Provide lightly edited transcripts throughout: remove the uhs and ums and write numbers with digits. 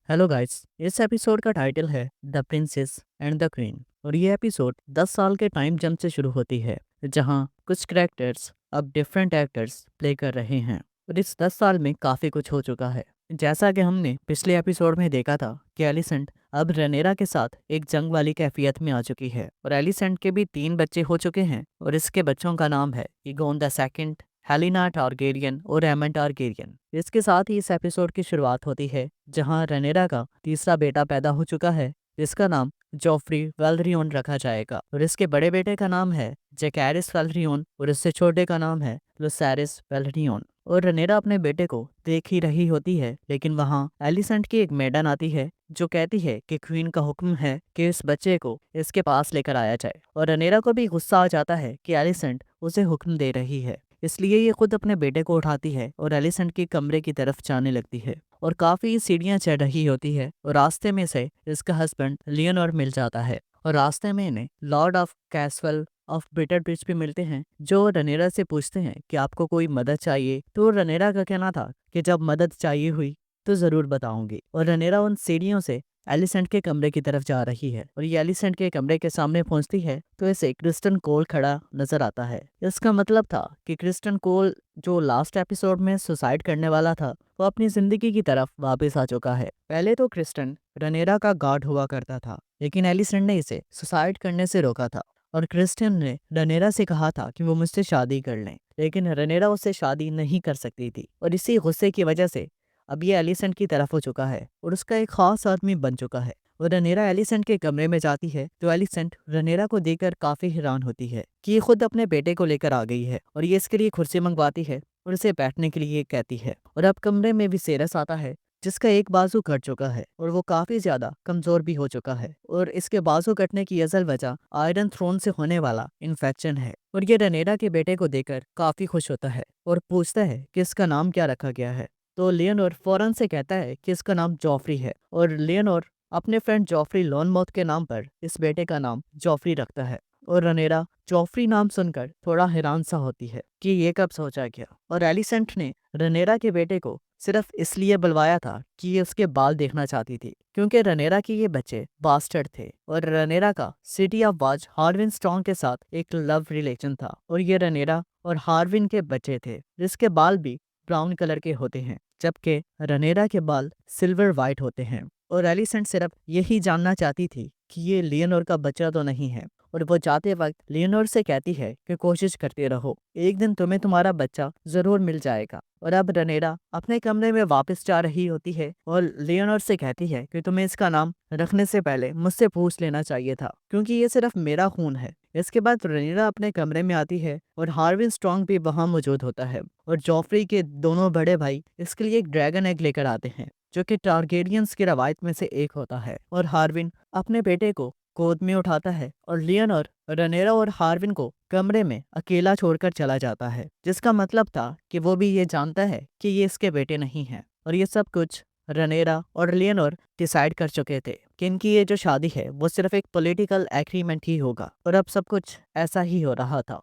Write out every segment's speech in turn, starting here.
Hello guys. इस episode का title है the princess and the queen और ये एपिसोड 10 साल के टाइम जंप से शुरू होती है जहां कुछ कैरेक्टर्स अब डिफरेंट एक्टर्स प्ले कर रहे हैं और इस 10 साल में काफ़ी कुछ हो चुका है। जैसा कि हमने पिछले एपिसोड में देखा था कि एलिसेंट अब रनेरा के साथ एक जंग वाली कैफियत में आ चुकी है और एलिसेंट के भी 3 बच्चे हो चुके हैं और इसके बच्चों का नाम है ईगोन द सेकंड, हेलिना टारगेरियन और एमन टारगेरियन। इसके साथ ही इस एपिसोड की शुरुआत होती है जहां रनेरा का तीसरा बेटा पैदा हो चुका है जिसका नाम जॉफ्री वेलरियन रखा जाएगा और इसके बड़े बेटे का नाम है जेकैरिस वेलरियन और इससे छोटे का नाम है लुसैरिस वेलरियन। और रनेरा अपने बेटे को देख ही रही होती है लेकिन वहां एलिसेंट की एक मेडन आती है जो कहती है कि क्वीन का हुक्म है कि इस बच्चे को इसके पास लेकर आया जाए और रनेरा को भी गुस्सा आ जाता है कि एलिसेंट उसे हुक्म दे रही है, इसलिए ये खुद अपने बेटे को उठाती है और एलिसेंट के कमरे की तरफ जाने लगती है और काफी सीढ़ियां चढ़ रही होती है और रास्ते में से इसका हस्बैंड लियोनॉर मिल जाता है और रास्ते में इन्हें Lord of Caswell of bitter bridge भी मिलते हैं जो रनेरा से पूछते हैं कि आपको कोई मदद चाहिए। तो रनेरा का कहना था कि जब मदद चाहिए हुई तो जरूर बताऊंगी और रनेरा उन सीढ़ियों से एलिसेंट के कमरे की तरफ जा रही है और ये एलिसेंट के कमरे के सामने पहुंचती है तो इसे क्रिस्टन कोल खड़ा नजर आता है। इसका मतलब था कि क्रिस्टन कोल जो लास्ट एपिसोड में सुसाइड करने वाला था वो अपनी जिंदगी की तरफ वापस आ चुका है। पहले तो क्रिस्टन रनेरा का गार्ड हुआ करता था लेकिन एलिसेंट ने इसे सुसाइड करने से रोका था और क्रिस्टियन ने रनेरा से कहा था कि वो मुझसे शादी कर लें लेकिन रनेरा उससे शादी नहीं कर सकती थी और इसी गुस्से की वजह से अब ये एलिसेंट की तरफ हो चुका है और उसका एक खास आदमी बन चुका है। और रनेरा एलिसेंट के कमरे में जाती है तो एलिसेंट रनेरा को देखकर काफी हैरान होती है कि ये खुद अपने बेटे को लेकर आ गई है और ये इसके लिए कुर्सी मंगवाती है और इसे बैठने के लिए कहती है। और अब कमरे में विसेरस आता है जिसका एक बाजू कट चुका है और वो काफी ज्यादा कमजोर भी हो चुका है और इसके बाजू कटने की असल वजह आयरन थ्रोन से होने वाला इन्फेक्शन है। और ये रनेरा के बेटे को देखकर काफी खुश होता है और पूछता है कि इसका नाम क्या रखा गया है। तो लियोनोर फौरन से कहता है कि इसका नाम जॉफरी है और लियोनोर अपने फ्रेंड जॉफरी लॉनमॉथ के नाम पर इस बेटे का नाम जॉफरी रखता है। और रनेरा जॉफरी नाम सुनकर थोड़ा हैरान सा होती है कि ये कब सोचा गया और एलिसेंट ने रनेरा के बेटे को सिर्फ इसलिए बुलवाया था कि ये उसके बाल देखना चाहती थी क्योंकि रनेरा के ये बच्चे बास्टर्ड थे और रनेरा का city of was Harvin strong के साथ एक लव रिलेशन था और ये रनेरा और हार्विन के बच्चे थे जिसके बाल भी ब्राउन कलर के होते हैं जबकि रनेरा के बाल सिल्वर वाइट होते हैं। और एलिसेंट सिर्फ यही जानना चाहती थी कि ये लियोनोर का बच्चा तो नहीं है और वो जाते वक्त लियोनोर से कहती है कि कोशिश करते रहो, एक दिन तुम्हें तुम्हारा बच्चा जरूर मिल जाएगा। और अब रनेरा अपने कमरे में वापस जा रही होती है और लियोनोर से कहती है कि तुम्हें इसका नाम रखने से पहले मुझसे पूछ लेना चाहिए था क्योंकि ये सिर्फ मेरा खून है। इसके बाद रनेरा अपने कमरे में आती है और हार्विन स्ट्रॉन्ग भी वहां मौजूद होता है और जॉफरी के दोनों बड़े भाई इसके लिए एक ड्रैगन एग लेकर आते हैं जो कि टारगेरियंस की रवायत में से एक होता है। और हार्विन अपने बेटे को गोद में उठाता है और लियोनोर रनेरा और हार्विन को कमरे में अकेला छोड़कर चला जाता है जिसका मतलब था कि वो भी ये जानता है कि ये इसके बेटे नहीं हैं। और ये सब कुछ रनेरा और लियोनोर डिसाइड कर चुके थे कि इनकी ये जो शादी है वो सिर्फ एक पॉलिटिकल एग्रीमेंट ही होगा और अब सब कुछ ऐसा ही हो रहा था।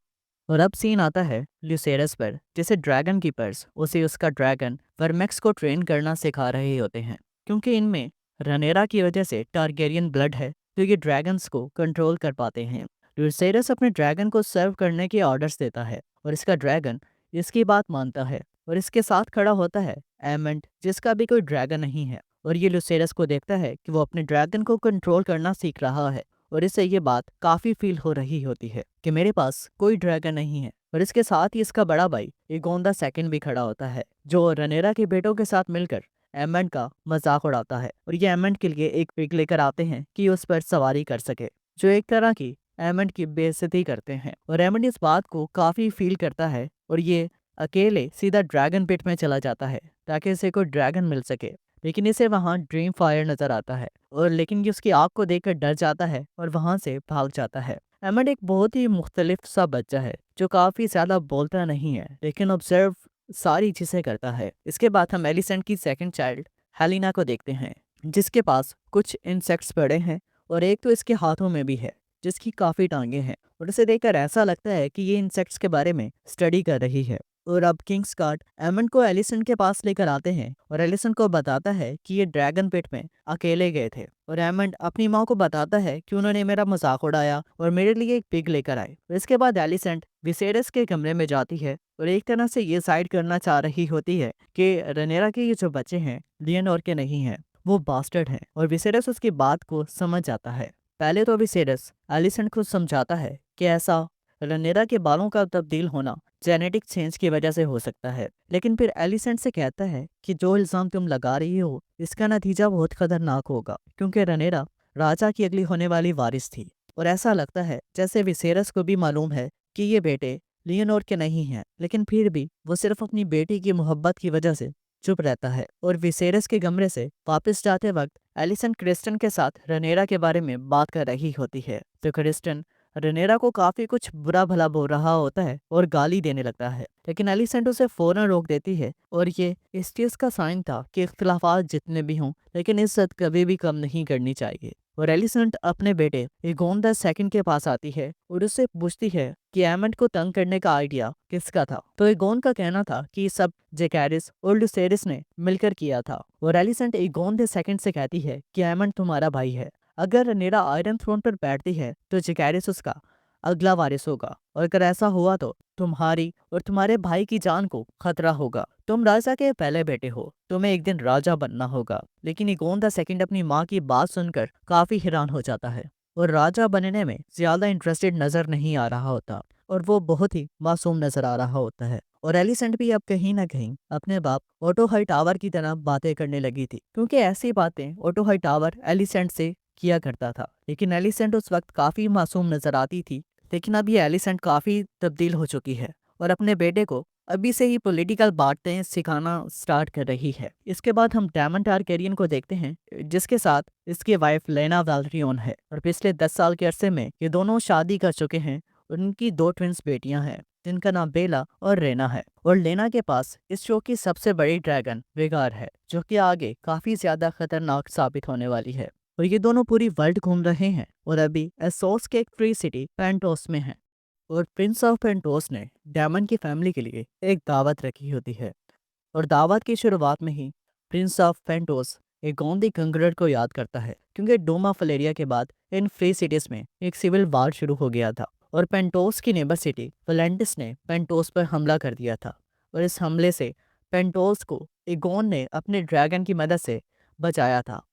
और अब सीन आता है ल्यूसेरस पर जिसे ड्रैगन कीपर्स उसे उसका ड्रैगन वर्मेक्स को ट्रेन करना सिखा रहे होते हैं क्योंकि इनमें रनेरा की वजह से टारगेरियन ब्लड है तो ये ड्रैगन्स को कंट्रोल कर पाते हैं। ल्यूसेरस अपने ड्रैगन को सर्व करने के ऑर्डर्स देता है और इसका ड्रैगन इसकी बात मानता है और इसके साथ खड़ा होता है एमंड जिसका भी कोई ड्रैगन नहीं है और ये ल्यूसेरस को देखता है कि वो अपने ड्रैगन को कंट्रोल करना सीख रहा है और इससे ये बात काफी फील हो रही होती है कि मेरे पास कोई ड्रैगन नहीं है। और इसके साथ ही इसका बड़ा भाई ईगोन द सेकंड भी खड़ा होता है जो रनेरा के बेटों के साथ मिलकर एमंड का मजाक उड़ाता है और ये एमंड के लिए एक पिग लेकर आते हैं कि उस पर सवारी कर सके जो एक तरह की एमंड की बेइज्जती करते हैं। और एमंड इस बात को काफी फील करता है और ये अकेले सीधा ड्रैगन पिट में चला जाता है ताकि इसे कोई ड्रैगन मिल सके लेकिन इसे वहां ड्रीम फायर नजर आता है और लेकिन ये उसकी आग को देखकर डर जाता है और वहां से भाग जाता है। एमंड एक बहुत ही मुख्तलिफ सा बच्चा है जो काफी ज्यादा बोलता नहीं है लेकिन ऑब्जर्व सारी चीजें करता है। इसके बाद हम एलिसेंट की सेकंड चाइल्ड हेलिना को देखते हैं जिसके पास कुछ इंसेक्ट्स पड़े हैं और एक तो इसके हाथों में भी है जिसकी काफी टांगे हैं और इसे देखकर ऐसा लगता है कि ये इंसेक्ट्स के बारे में स्टडी कर रही है। और अब किंग्स गार्ड एमंड को एलिसेंट के पास लेकर आते हैं और एलिसेंट को बताता है कि ये ड्रैगन पिट में अकेले गए थे और एमंड अपनी माँ को बताता है कि उन्होंने मेरा मजाक उड़ाया और मेरे लिए एक पिग लेकर आए। इसके बाद एलिसेंट विसेरस के कमरे में जाती है और एक तरह से ये साइड करना चाह रही होती है कि रनेरा के ये जो बच्चे हैं लियनोर के नहीं हैं, वो बास्टर्ड हैं और विसेरस उसकी बात को समझ जाता है। पहले तो विसेरस एलिसेंट को समझाता है कि ऐसा रनेरा के बालों का तब्दील होना जेनेटिक चेंज की वजह से हो सकता है, लेकिन फिर एलिसेंट से कहता है कि जो इल्जाम तुम लगा रही हो इसका नतीजा बहुत खतरनाक होगा, क्योंकि रनेरा राजा की अगली होने वाली वारिस थी और ऐसा लगता है जैसे विसेरस को भी मालूम है कि ये बेटे लियोनोर के नहीं हैं, लेकिन फिर भी वो सिर्फ अपनी बेटी की मोहब्बत की वजह से चुप रहता है। और विसेरस के कमरे से वापस जाते वक्त एलिसेंट क्रिस्टन के साथ रनेरा के बारे में बात कर रही होती है, तो क्रिस्टन रनेरा को काफी कुछ बुरा भला बोल रहा होता है और गाली देने लगता है, लेकिन एलिसेंट उसे फौरन रोक देती है और ये इस चीज का साइन था कि इख्तिलाफात जितने भी हों लेकिन इज्जत कभी भी कम नहीं करनी चाहिए। और एलिसेंट अपने बेटे एगोन द सेकंड के पास आती है और उससे पूछती है कि एमंड को तंग करने का आइडिया किसका था, तो एगोन का कहना था कि सब जेकैरिस और लुसेरिस ने मिलकर किया था। और एलिसेंट एगोन द सेकंड से कहती है कि एमंड तुम्हारा भाई है, अगर रनेरा आयरन थ्रोन पर बैठती है तो जेकैरिस उसका अगला वारिस होगा और अगर ऐसा हुआ तो तुम्हारी और तुम्हारे भाई की जान को खतरा होगा। तुम राजा के पहले बेटे हो, तुम्हें एक दिन राजा बनना होगा। लेकिन इगोन द सेकंड अपनी माँ की बात सुनकर काफी हैरान हो जाता है और राजा बनने में ज्यादा इंटरेस्टेड नजर नहीं आ रहा होता और वो बहुत ही मासूम नजर आ रहा होता है। और एलिसेंट भी अब कहीं ना कहीं अपने बाप ओटो हाई टावर की तरह बातें करने लगी थी, क्योंकि ऐसी बातें ओटो हाई टावर एलिसेंट से किया करता था। लेकिन एलिसेंट उस वक्त काफी मासूम नजर आती थी, लेकिन अब ये एलिसेंट काफी तब्दील हो चुकी है और अपने बेटे को अभी से ही पॉलिटिकल बातें सिखाना स्टार्ट कर रही है। इसके बाद हम डेमन टारगेरियन को देखते हैं, जिसके साथ इसकी वाइफ लेना वैलरियन है और पिछले 10 साल के अरसे में ये दोनों शादी कर चुके हैं। उनकी 2 ट्विंस बेटियां हैं जिनका नाम बेला और रेना है। और लेना के पास इस शो की सबसे बड़ी ड्रैगन विगार है, जो कि आगे काफी ज्यादा खतरनाक साबित होने वाली है। और ये दोनों पूरी वर्ल्ड घूम रहे हैं और अभी एसोस के एक फ्री सिटी पेंटोस में हैं। और प्रिंस ऑफ पेंटोस ने डेमन की फैमिली के लिए एक दावत रखी होती है और दावत की शुरुआत में ही प्रिंस ऑफ पेंटोस एक गोंदी कंकरर को याद करता है, क्योंकि डोमा फलेरिया के बाद इन फ्री सिटीज में एक सिविल वार शुरू हो गया था और पेंटोस की नेबर सिटी वलेंटिस ने पेंटोस पर हमला कर दिया था। और इस हमले से पेंटोस को एगोन ने अपने ड्रैगन की मदद से बचाया था।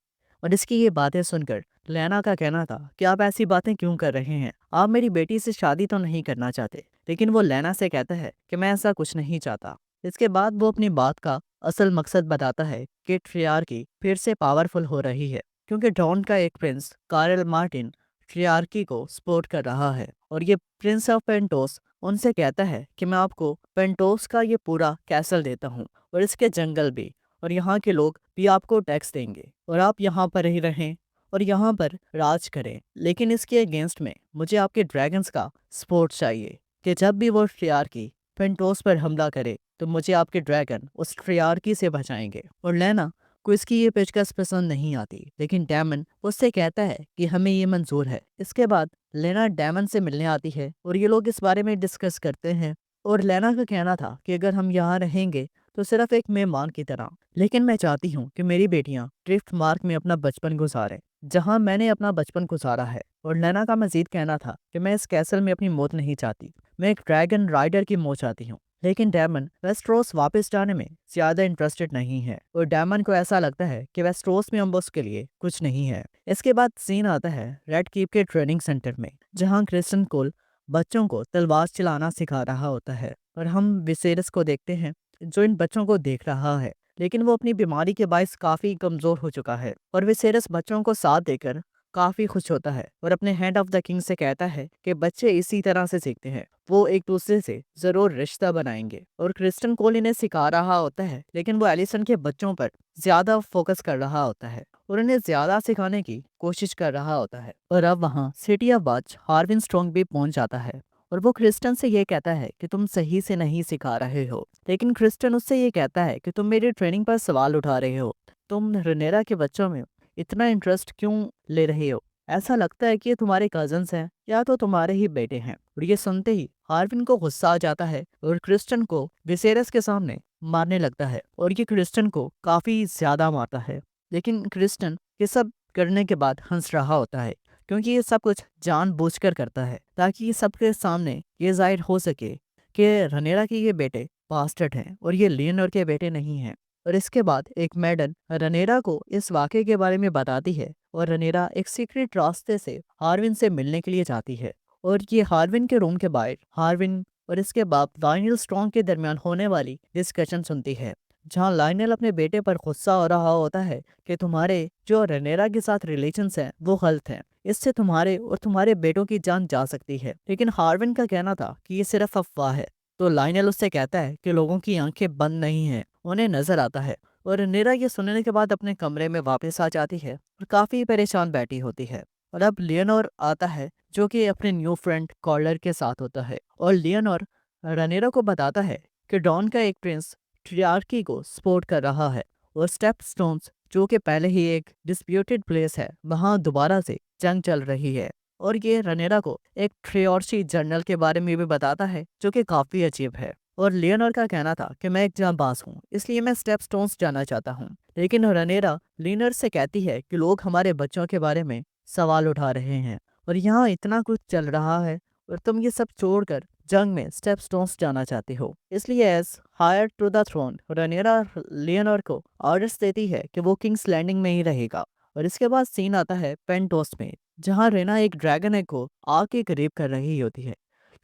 और इसकी ये बातें सुनकर लेना का कहना था कि आप ऐसी बातें क्यों कर रहे हैं, आप मेरी बेटी से शादी तो नहीं करना चाहते। लेकिन वो लेना से कहता है कि मैं ऐसा कुछ नहीं चाहता। इसके बाद वो अपनी बात का असल मकसद बताता है कि ट्रियार्की फिर से पावरफुल हो रही है, क्योंकि डॉन का एक प्रिंस कार्ल मार्टिन ट्रियार्की को सपोर्ट कर रहा है। और ये प्रिंस ऑफ पेंटोस उनसे कहता है कि मैं आपको पेंटोस का ये पूरा कैसल देता हूँ और इसके जंगल भी, और यहाँ के लोग भी आपको टैक्स देंगे और आप यहाँ पर ही रहें और यहाँ पर राज करें। लेकिन इसके अगेंस्ट में मुझे आपके ड्रैगन्स का सपोर्ट चाहिए कि जब भी वो ट्रियार्की पेंटोस पर हमला करे तो मुझे आपके ड्रैगन उस ट्रियार्की से बचाएंगे। और लेना को इसकी ये पेशकश पसंद नहीं आती, लेकिन डैमन उससे कहता है कि हमें ये मंजूर है। इसके बाद लेना डैमन से मिलने आती है और ये लोग इस बारे में डिस्कस करते हैं। और लेना का कहना था कि अगर हम यहाँ रहेंगे तो सिर्फ एक मेहमान की तरह, लेकिन मैं चाहती हूँ कि मेरी बेटियाँ ड्रिफ्ट मार्क में अपना बचपन गुजारें जहाँ मैंने अपना बचपन गुजारा है। और लेना का मजीद कहना था कि मैं इस कैसल में अपनी मौत नहीं चाहती, मैं एक ड्रैगन राइडर की मौत चाहती हूँ। लेकिन डैमन वेस्ट्रोस वापस जाने में ज्यादा इंटरेस्टेड नहीं है और डैमन को ऐसा लगता है कि वेस्ट्रोस में अब उसके लिए कुछ नहीं है। इसके बाद सीन आता है रेड कीप के ट्रेनिंग सेंटर में, जहाँ क्रिस्टन कोल बच्चों को तलवार चलाना सिखा रहा होता है। और हम विसेरस को देखते हैं जो इन बच्चों को देख रहा है, लेकिन वो अपनी बीमारी के बायस काफी कमजोर हो चुका है। और विसेरस बच्चों को साथ देकर काफी खुश होता है और अपने हैंड ऑफ द किंग से कहता है कि बच्चे इसी तरह से सीखते हैं, वो एक दूसरे से जरूर रिश्ता बनाएंगे। और क्रिस्टन कोल इन्हें सिखा रहा होता है, लेकिन वो एलिसन के बच्चों पर ज्यादा फोकस कर रहा होता है और उन्हें ज्यादा सिखाने की कोशिश कर रहा होता है। और अब वहाँ सिटी ऑफ बाच हार्विन स्ट्रॉन्ग भी पहुंच जाता है और वो क्रिस्टन से ये कहता है कि तुम सही से नहीं सिखा रहे हो। लेकिन क्रिस्टन उससे ये कहता है कि तुम मेरी ट्रेनिंग पर सवाल उठा रहे हो, तुम रनेरा के बच्चों में इतना इंटरेस्ट क्यों ले रहे हो, ऐसा लगता है कि ये तुम्हारे कजन्स हैं या तो तुम्हारे ही बेटे हैं। और ये सुनते ही हार्विन को गुस्सा आ जाता है और क्रिस्टन को विसेरस के सामने मारने लगता है और ये क्रिस्टन को काफी ज्यादा मारता है। लेकिन क्रिस्टन ये सब करने के बाद हंस रहा होता है क्योंकि ये सब कुछ जानबूझकर करता है ताकि सबके सामने ये जाहिर हो सके कि रनेरा के ये बेटे बास्टर्ड हैं और ये लियोनोर के बेटे नहीं हैं। और इसके बाद एक मैडम रनेरा को इस वाक़े के बारे में बताती है और रनेरा एक सीक्रेट रास्ते से हार्विन से मिलने के लिए जाती है। और ये हार्विन के रूम के बाहर हार्विन और इसके बाप लायनल स्ट्रॉन्ग के दरमियान होने वाली डिस्कशन सुनती है, जहां लायनल अपने बेटे पर गुस्सा हो रहा होता है कि तुम्हारे जो रनेरा के साथ रिलेशंस हैं वो गलत हैं, इससे तुम्हारे और तुम्हारे बेटों की जान जा सकती है। लेकिन हार्विन का कहना था कि ये सिर्फ अफवाह है। तो लायनल उससे कहता है कि लोगों की आंखें बंद नहीं हैं, उन्हें नजर आता है। और रनेरा ये सुनने के बाद अपने कमरे में वापस आ जाती है और काफी परेशान बैठी होती है। और अब लियोनोर आता है जो कि अपने न्यू फ्रेंड कॉलर के साथ होता है और लियोनोर रनेरा को बताता है कि डॉन का एक प्रिंस ट्रियार्की को सपोर्ट कर रहा है और स्टेप स्टोन्स जो कि पहले ही एक डिस्प्यूटेड प्लेस है वहां दोबारा से जंग चल रही है। और ये रनेरा को एक ट्रियॉर्ची जर्नल के बारे में भी बताता है जो कि काफी अजीब है। और लियोनोर का कहना था कि मैं एक जांबाज हूँ इसलिए मैं स्टेप स्टोन्स जाना चाहता हूँ। लेकिन रनेरा लियोनोर से कहती है कि लोग हमारे बच्चों के बारे में सवाल उठा रहे हैं और यहाँ इतना कुछ चल रहा है और तुम ये सब छोड़कर जंग में स्टेप स्टोन्स जाना चाहते हो। इसलिए as heir to the throne रनेरा लियोनोर को ऑर्डर्स देती है कि वो किंग्स लैंडिंग में ही रहेगा। और इसके बाद सीन आता है पेंटोस में, जहाँ रेना एक ड्रैगन एग को आग के करीब कर रही होती है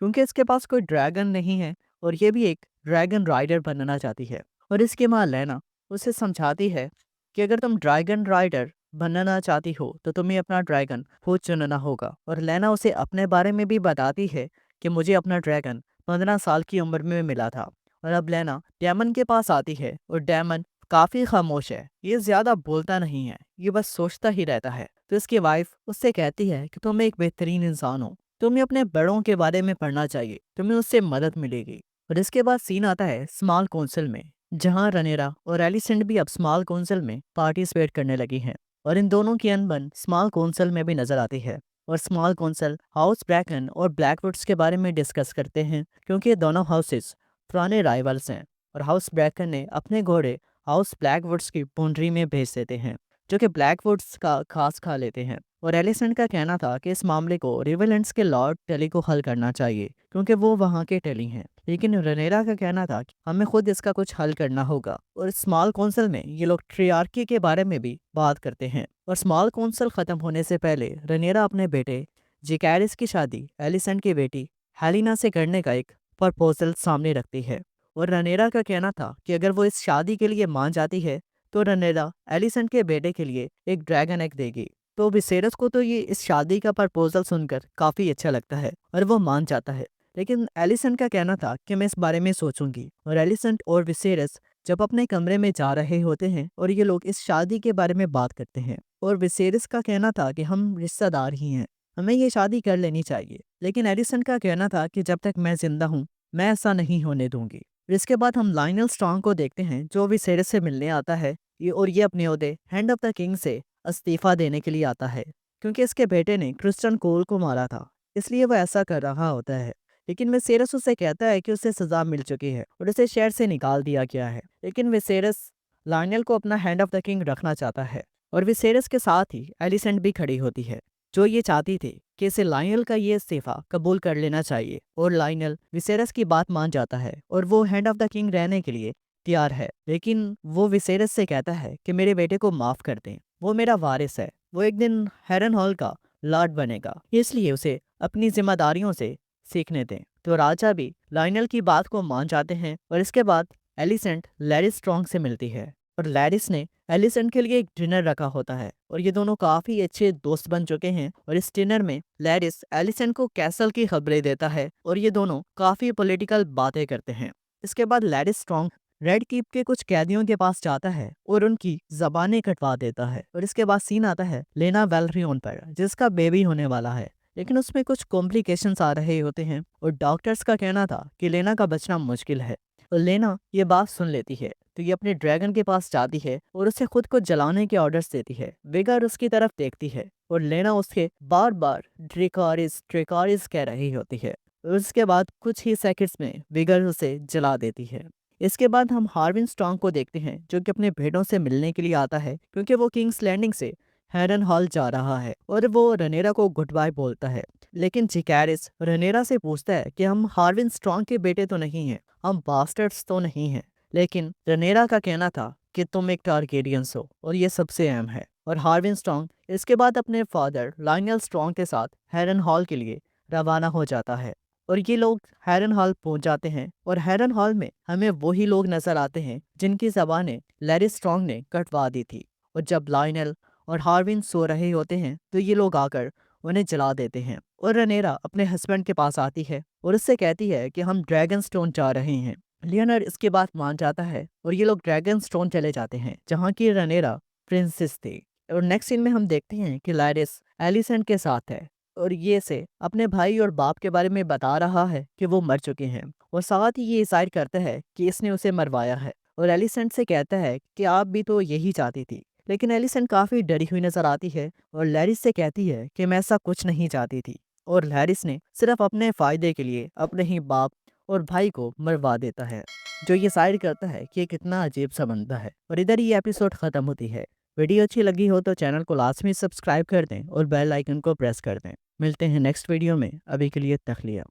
क्योंकि इसके पास कोई ड्रैगन नहीं है और ये भी एक ड्रैगन राइडर बनना चाहती है। और इसके माँ लेना उसे समझाती है कि अगर तुम ड्रैगन राइडर बनना चाहती हो तो तुम्हें अपना ड्रैगन खुद चुनना होगा। और लेना उसे अपने बारे में भी बताती है कि मुझे अपना ड्रैगन 15 साल की उम्र में मिला था। और अब लेना डेमन के पास आती है और डेमन काफी खामोश है, ये ज्यादा बोलता नहीं है, ये बस सोचता ही रहता है। तो इसकी वाइफ उससे कहती है कि तुम एक बेहतरीन इंसान हो, तुम्हें अपने बड़ों के बारे में पढ़ना चाहिए, तुम्हें उससे मदद मिलेगी। और इसके बाद सीन आता है स्मॉल काउंसिल में, जहां रनेरा और एलिसेंट भी अब स्मॉल काउंसिल में पार्टिसिपेट करने लगी हैं। और इन दोनों की अनबन स्मॉल काउंसिल में भी नजर आती है। और स्मॉल काउंसिल हाउस ब्रैकन और ब्लैकवुड्स के बारे में डिस्कस करते हैं क्योंकि ये दोनों हाउसेस पुराने राइवल्स हैं। और हाउस ब्रैकन ने अपने घोड़े हाउस ब्लैकवुड्स की बाउंड्री में भेज देते हैं जो कि ब्लैकवुड्स का घास खा लेते हैं। और एलिसेंट का कहना था कि इस मामले को रिवेलेंट्स के लॉर्ड टेली को हल करना चाहिए क्योंकि वो वहाँ के टेली हैं। लेकिन रनेरा का कहना था कि हमें खुद इसका कुछ हल करना होगा। और स्मॉल काउंसिल में ये लोग ट्रियार्की के बारे में भी बात करते हैं। और स्मॉल काउंसिल खत्म होने से पहले रनेरा अपने बेटे जिकैरिस की शादी एलिसेंट की बेटी हेलिना से करने का एक प्रपोजल सामने रखती है। और रनेरा का कहना था कि अगर वो इस शादी के लिए मान जाती है तो रनेरा एलिसेंट के बेटे के लिए एक ड्रैगन एग देगी। तो विसेरस को तो ये इस शादी का प्रपोजल सुनकर काफी अच्छा लगता है और वो मान जाता है। लेकिन एलिसेंट का कहना था कि मैं इस बारे में सोचूंगी। और एलिसेंट और विसेरस जब अपने कमरे में जा रहे होते हैं और ये लोग इस शादी के बारे में बात करते हैं। और विसेरस का कहना था कि हम रिश्तेदार ही हैं, हमें ये शादी कर लेनी चाहिए। लेकिन एलिसेंट का कहना था कि जब तक मैं जिंदा हूँ मैं ऐसा नहीं होने दूंगी। इसके बाद हम लायनल स्ट्रॉन्ग को देखते हैं जो विसेरस से मिलने आता है। ये अपने ओहदे हैंड ऑफ द किंग से इस्तीफा देने के लिए आता है क्योंकि इसके बेटे ने क्रिस्टन कोल को मारा था, इसलिए वह ऐसा कर रहा होता है। लेकिन विसेरस उसे कहता है कि उसे सजा मिल चुकी है और उसे शहर से निकाल दिया गया है। लेकिन विसेरस लायनल को अपना हैंड ऑफ द किंग रखना चाहता है। और विसेरस के साथ ही एलिसेंट भी खड़ी होती है जो ये चाहती थी कि इसे लायनल का ये इस्तीफा कबूल कर लेना चाहिए। और लायनल विसेरस की बात मान जाता है और वो हैंड ऑफ द किंग रहने के लिए तैयार है। लेकिन वो विसेरस से कहता है कि मेरे बेटे को माफ कर दें, वो मेरा वारिस है, वो एक दिन हेरन हॉल का लॉर्ड बनेगा, इसलिए उसे अपनी जिम्मेदारियों से सीखने दें। तो राजा भी लायनल की बात को मान जाते हैं। और इसके बाद एलिसेंट लैरिस स्ट्रॉन्ग से मिलती है और लैरिस ने एलिसेंट के लिए एक डिनर रखा होता है और ये दोनों काफी अच्छे दोस्त बन चुके हैं। और इस डिनर में लैरिस एलिसेंट को कैसल की खबरें देता है और ये दोनों काफी पॉलिटिकल बातें करते हैं। इसके बाद लैरिस स्ट्रॉन्ग रेड कीप के कुछ कैदियों के पास जाता है और उनकी जबानें कटवा देता है। और इसके बाद सीन आता है लेना वेलरियन पर जिसका बेबी होने वाला है, लेकिन उसमें कुछ कॉम्प्लिकेशंस आ रहे होते हैं और डॉक्टर्स का कहना था कि लेना का बचना मुश्किल है। और लेना ये बात सुन लेती है तो ये अपने ड्रैगन के पास जाती है और उसे खुद को जलाने के ऑर्डर्स देती है। विगर उसकी तरफ देखती है और लेना उसके बार बार ड्रेकारिस ड्रेकारिस कह रही होती है। और उसके बाद कुछ ही सेकंड्स में विगर उसे जला देती है। इसके बाद हम हार्विन स्ट्रॉन्ग को देखते हैं जो कि अपने भेड़ों से मिलने के लिए आता है क्योंकि वो किंग्स लैंडिंग से हेरन हॉल जा रहा है और वो रनेरा को गुड बाय बोलता है। लेकिन जिकैरिस रनेरा से पूछता है कि हम हार्विन स्ट्रॉन्ग के बेटे तो नहीं हैं, हम बास्टर्ड्स तो नहीं हैं। लेकिन रनेरा का कहना था कि तुम एक टारगेरियंस हो और ये सबसे अहम है। और हार्विन स्ट्रॉन्ग इसके बाद अपने फादर लायनल स्ट्रॉन्ग के साथ हेरन हॉल के लिए रवाना हो जाता है। और ये लोग हैरन हॉल पहुंच जाते हैं और हैरन हॉल में हमें वही लोग नजर आते हैं जिनकी जबानें लैरी स्ट्रॉन्ग ने कटवा दी थी। और जब लायनल और हार्विन सो रहे होते हैं तो ये लोग आकर उन्हें जला देते हैं। और रनेरा अपने हस्बैंड के पास आती है और उससे कहती है कि हम ड्रैगन स्टोन जा रहे हैं। लियोनार्ड इसके बाद मान जाता है और ये लोग ड्रैगन स्टोन चले जाते हैं जहाँ की रनेरा प्रिंसेस थी। और नेक्स्ट सीन में हम देखते हैं कि लाइरिस एलिसेंट के साथ है और ये से अपने भाई और बाप के बारे में बता रहा है कि वो मर चुके हैं और साथ ही ये डिसाइड करता है कि इसने उसे मरवाया है। और एलिसेंट से कहता है कि आप भी तो यही चाहती थी। लेकिन एलिसेंट काफी डरी हुई नजर आती है और लैरिस से कहती है कि मैं ऐसा कुछ नहीं चाहती थी। और लैरिस ने सिर्फ अपने फायदे के लिए अपने ही बाप और भाई को मरवा देता है, जो ये साइड करता है कि ये कितना अजीब सा बंदा है। और इधर ये एपिसोड खत्म होती है। वीडियो अच्छी लगी हो तो चैनल को लाजमी सब्सक्राइब कर दें और बेल आइकन को प्रेस कर दें। मिलते हैं नेक्स्ट वीडियो में, अभी के लिए तखलिया।